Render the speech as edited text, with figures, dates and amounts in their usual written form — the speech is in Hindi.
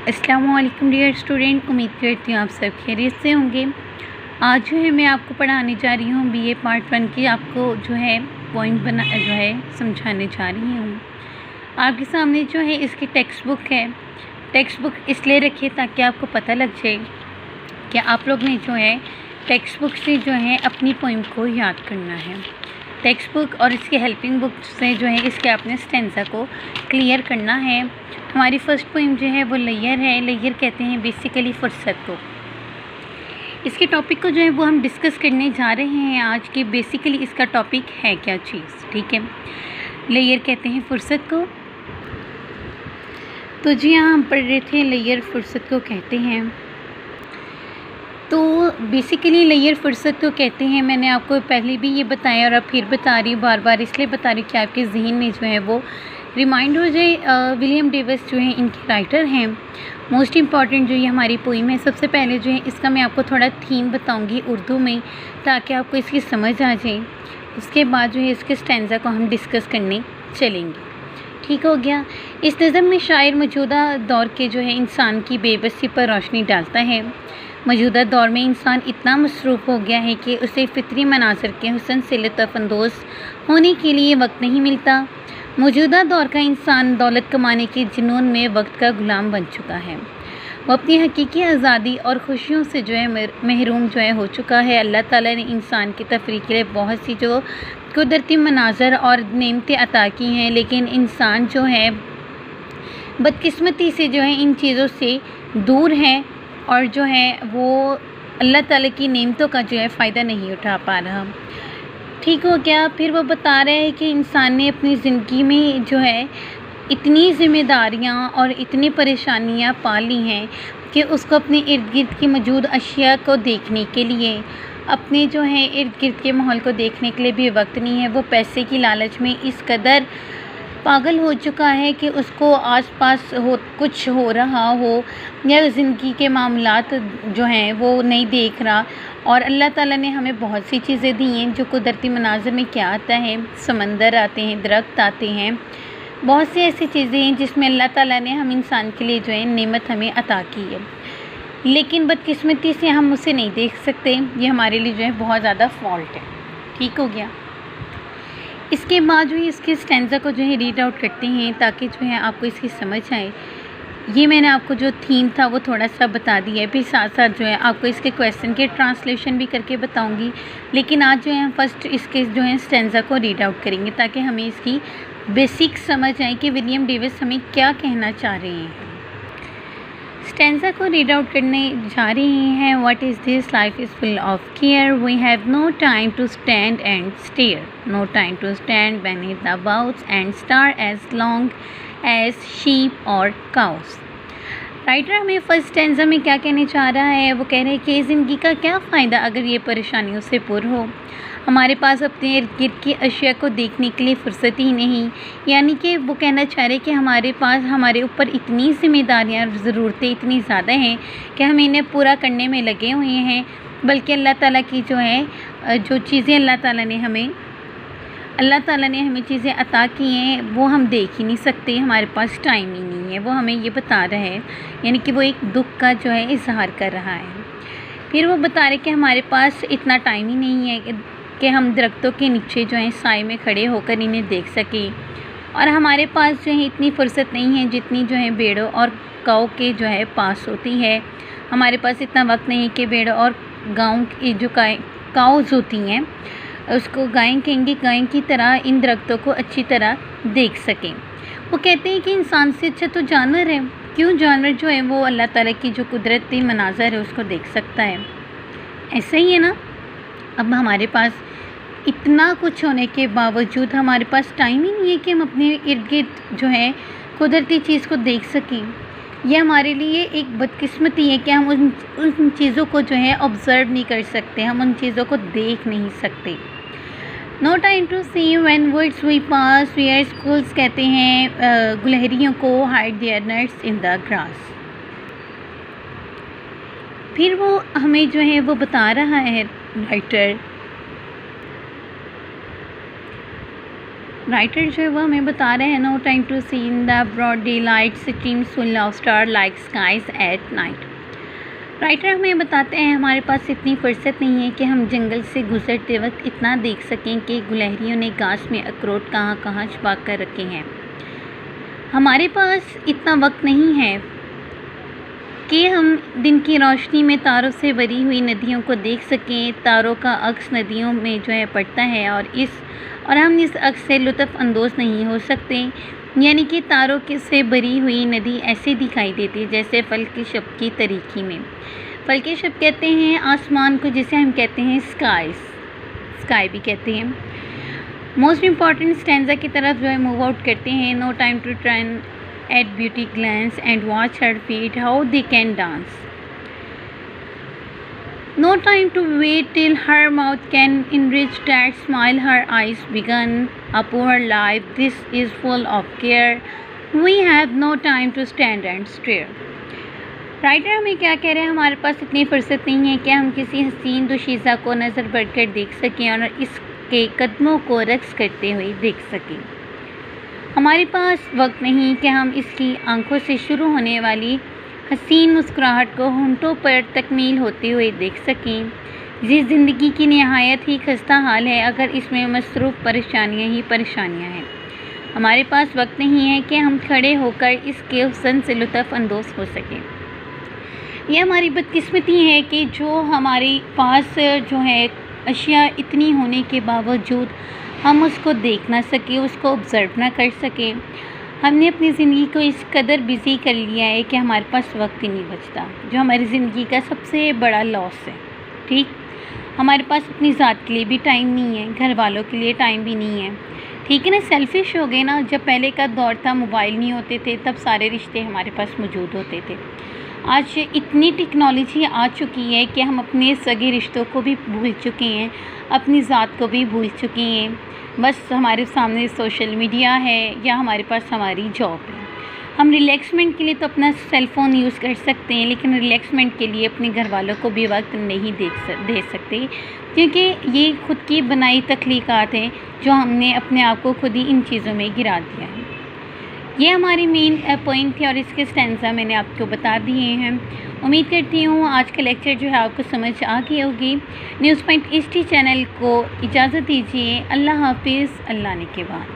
अस्सलामु अलैकुम डियर स्टूडेंट, उम्मीद करती हूँ आप सब खैरियत से होंगे। आज जो है मैं आपको पढ़ाने जा रही हूँ बीए पार्ट 1 की, आपको जो है पॉइंट समझाने जा रही हूँ। आपके सामने जो है इसकी टेक्स्ट बुक है। टेक्स्ट बुक इसलिए रखिए ताकि आपको पता लग जाए कि आप लोग ने जो है टेक्स्ट बुक से जो है अपनी पोइम को याद करना है। टेक्स्ट बुक और इसके हेल्पिंग बुक से जो है इसके अपने स्टेंजा को क्लियर करना है। हमारी फर्स्ट पोइम जो है वो लेयर है। लेयर कहते हैं बेसिकली फुर्सत को। इसके टॉपिक को जो है वो हम डिस्कस करने जा रहे हैं आज की। बेसिकली इसका टॉपिक है क्या चीज़, ठीक है। लेयर कहते हैं फुर्सत को। तो जी हाँ, हम पढ़ रहे थे लेयर फुर्सत को कहते हैं। तो बेसिकली लेयर फुर्सत को कहते हैं। मैंने आपको पहले भी ये बताया और अब फिर बता रही हूँ, बार बार इसलिए बता रही हूँ कि आपके जहन में जो है वो रिमाइंड हो जाए। विलियम डेविस जो है इनके राइटर हैं। मोस्ट इम्पॉर्टेंट जो ये हमारी पोइम है, सबसे पहले जो है इसका मैं आपको थोड़ा थीम बताऊंगी उर्दू में ताकि आपको इसकी समझ आ जाए। उसके बाद जो है इसके स्टैंजा को हम डिस्कस करने चलेंगे, ठीक हो गया। इस नज़म में शायर मौजूदा दौर के जो है इंसान की बेबसी पर रोशनी डालता है। मौजूदा दौर में इंसान इतना मसरूफ़ हो गया है कि उसे फितरी मनाज़र के हुस्न से लुत्फ़अंदोज़ होने के लिए वक्त नहीं मिलता। मौजूदा दौर का इंसान दौलत कमाने के जुनून में वक्त का गुलाम बन चुका है। वो अपनी हकीकी आज़ादी और खुशियों से जो है महरूम जो है हो चुका है। अल्लाह ताला ने इंसान की तफरीह के लिए बहुत सी जो कुदरती मनाज़र और नेमतें अता की हैं, लेकिन इंसान जो है बदकिस्मती से जो है इन चीज़ों से दूर है और जो है वो अल्लाह ताला की नेमतों का जो है फ़ायदा नहीं उठा पा रहा, ठीक हो गया। फिर वो बता रहे हैं कि इंसान ने अपनी ज़िंदगी में जो है इतनी ज़िम्मेदारियाँ और इतनी परेशानियाँ पा ली हैं कि उसको अपने इर्द गिर्द की मौजूद अशिया को देखने के लिए, अपने जो है इर्द गिर्द के माहौल को देखने के लिए भी वक्त नहीं है। वो पैसे की लालच में इस कदर पागल हो चुका है कि उसको आसपास कुछ हो रहा हो या ज़िंदगी के मामलात जो हैं वो नहीं देख रहा। और अल्लाह ताला ने हमें बहुत सी चीज़ें दी हैं जो कुदरती मनाज़र में क्या आता है, समंदर आते हैं, दरख्त आते हैं, बहुत सी ऐसी चीज़ें हैं जिसमें अल्लाह ताला ने हम इंसान के लिए जो है नेमत हमें अता की है, लेकिन बदकिस्मती से हम उसे नहीं देख सकते। ये हमारे लिए जो है बहुत ज़्यादा फॉल्ट है, ठीक हो गया। इसके बाद जो है इसके स्टैंजा को जो है रीड आउट करते हैं ताकि जो है आपको इसकी समझ आए। ये मैंने आपको जो थीम था वो थोड़ा सा बता दिया है, फिर साथ साथ जो है आपको इसके क्वेश्चन के ट्रांसलेशन भी करके बताऊंगी। लेकिन आज जो है हम फर्स्ट इसके जो है स्टैंजा को रीड आउट करेंगे ताकि हमें इसकी बेसिक समझ आए कि विलियम डेविस हमें क्या कहना चाह रहे हैं। स्टैंजा को रीड आउट करने जा रही हैं। What is this life is full of care, we have no time to stand and stare, no time to stand beneath the boughs and star as long as sheep or cows। Writer हमें फर्स्ट स्टैंजा में क्या कहने चाह रहा है, वो कह रहे हैं कि ज़िंदगी का क्या फ़ायदा अगर ये परेशानियों से पुर हो। हमारे पास अपने इर्द गिर्द की अशिया को देखने के लिए फ़ुर्सत ही नहीं। यानी कि वो कहना चाह रहे हैं कि हमारे पास हमारे ऊपर इतनी ज़िम्मेदारियाँ और ज़रूरतें इतनी ज़्यादा हैं कि हम इन्हें पूरा करने में लगे हुए हैं, बल्कि अल्लाह ताला की जो है जो चीज़ें अल्लाह ताला ने हमें चीज़ें अता की हैं वो हम देख ही नहीं सकते। हमारे पास टाइम ही नहीं है, वो हमें ये बता रहा है। यानी कि वो एक दुख का जो है इजहार कर रहा है। फिर वो बता रहे कि हमारे पास इतना टाइम ही नहीं है कि हम दरख्तों के नीचे जो है साए में खड़े होकर इन्हें देख सकें, और हमारे पास जो है इतनी फ़ुर्सत नहीं है जितनी जो है भेड़ों और काऊ के जो है पास होती है। हमारे पास इतना वक्त नहीं है कि भेड़ों और गाँव की जो काउज़ होती हैं उसको गाय कहेंगे, गाय की तरह इन दरख्तों को अच्छी तरह देख सकें। वो कहते हैं कि इंसान से अच्छा तो जानवर है। क्यों? जानवर जो है वो अल्लाह ताला की जो कुदरती मनाज़र है उसको देख सकता है। ऐसा ही है ना। अब हमारे पास इतना कुछ होने के बावजूद हमारे पास टाइम ही नहीं है कि हम अपने इर्द गिर्द जो है कुदरती चीज़ को देख सकें। यह हमारे लिए एक बदकिस्मती है कि हम उन चीज़ों को जो है ऑब्ज़र्व नहीं कर सकते, हम उन चीज़ों को देख नहीं सकते। No time to see when woods we pass, where squirrels कहते हैं गुलहरियों को, hide their nuts in the grass. फिर वो हमें जो है वो बता रहा है राइटर, राइटर जो है वो हमें बता रहे हैं, no time to see in the broad daylight streams full of star like skies at night. Writer हमें बताते हैं हमारे पास इतनी फुर्सत नहीं है कि हम जंगल से गुजरते वक्त इतना देख सकें कि गुलहरियों ने घास में अखरोट कहाँ कहाँ छुपा कर रखे हैं। हमारे पास इतना वक्त नहीं है कि हम दिन की रोशनी में तारों से भरी हुई नदियों को देख सकें। तारों का अक्स नदियों में जो है पड़ता है और हम इस अक्स से लुत्फ़ अंदोज़ नहीं हो सकते। यानी कि तारों के से भरी हुई नदी ऐसे दिखाई देती है जैसे फल के शब्द की तरीक़ी में। फल के शब्द कहते हैं आसमान को, जिसे हम कहते हैं स्काई भी कहते हैं। मोस्ट इम्पॉर्टेंट स्टैंजा की तरफ जो है मूव आउट करते हैं। No time to turn at beauty glance and watch her feet how they can dance. No time to wait till her mouth can enrich that smile her eyes begun. A poor life, this is full of care. We have no time to stand and stare. Writer हमें क्या कह रहे हैं, हमारे पास इतनी फुर्सत नहीं है कि हम किसी हसीन दोशीज़ा को नज़र बढ़कर देख सकें और इसके कदमों को रक्स करते हुए देख सकें। हमारे पास वक्त नहीं कि हम इसकी आंखों से शुरू होने वाली हसीन मुस्कुराहट को होंठों पर तकमील होते हुए देख सकें। जिस ज़िंदगी की नहायत ही खस्ता हाल है अगर इसमें मसरूफ़ परेशानियां ही परेशानियां हैं। हमारे पास वक्त नहीं है कि हम खड़े होकर इसके हुस्न से लुत्फ़ अंदोज़ हो सकें। यह हमारी बदकिस्मती है कि जो हमारे पास जो है अशिया इतनी होने के बावजूद हम उसको देख ना सकें, उसको ऑब्ज़र्व ना कर सकें। हमने अपनी ज़िंदगी को इस कदर बिज़ी कर लिया है कि हमारे पास वक्त ही नहीं बचता, जो हमारी ज़िंदगी का सबसे बड़ा लॉस है। ठीक, हमारे पास अपनी ज़ात के लिए भी टाइम नहीं है, घर वालों के लिए टाइम भी नहीं है। ठीक है ना, सेल्फ़िश हो गए ना। जब पहले का दौर था, मोबाइल नहीं होते थे, तब सारे रिश्ते हमारे पास मौजूद होते थे। आज इतनी टेक्नोलॉजी आ चुकी है कि हम अपने सगे रिश्तों को भी भूल चुके हैं, अपनी ज़ात को भी भूल चुके हैं। बस हमारे सामने सोशल मीडिया है या हमारे पास हमारी जॉब है। हम रिलैक्समेंट के लिए तो अपना सेल फ़ोन यूज़ कर सकते हैं, लेकिन रिलैक्समेंट के लिए अपने घर वालों को भी वक्त नहीं दे सकते, क्योंकि ये खुद की बनाई तख्लीक़ात हैं जो हमने अपने आप को खुद ही इन चीज़ों में गिरा दिया है। ये हमारी मेन पॉइंट थी और इसके स्टैंजा मैंने आपको बता दिए हैं। उम्मीद करती हूँ आज का लेक्चर जो है आपको समझ आ गई होगी। न्यूज़ पॉइंट HT चैनल को इजाज़त दीजिए। अल्लाह हाफिज़, अल्लाह ने के बाद।